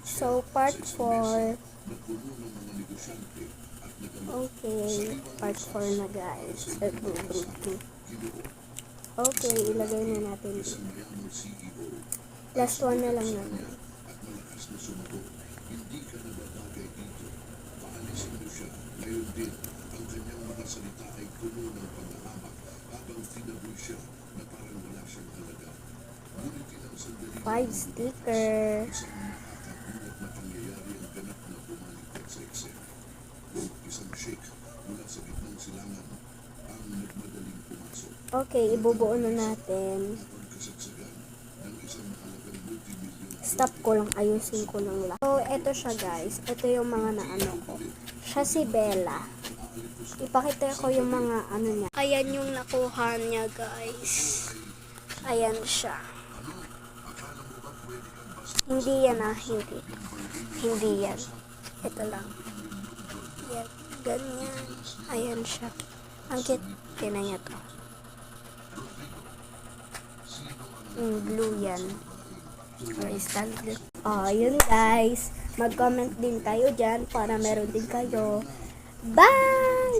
So, part 4. Okay, part 4 na guys. Okay, ilagay na natin dito. Last one na lang naman. Five sticker. Okay, ibubuo na natin. Stop ko lang, ayusin ko lang lang. So, eto siya guys. Ito yung mga naano ko. Siya si Bella. Ipakita ko yung mga ano niya. Ayan yung nakuha niya guys. Ayan siya. Hindi yan hindi. Hindi yan. Ito lang. Yan. Ganyan. Ayan siya. Ang cute. Tinan niya to. Blue yan. Crystal blue. Yun guys. Mag-comment din kayo dyan para meron din kayo. Bye!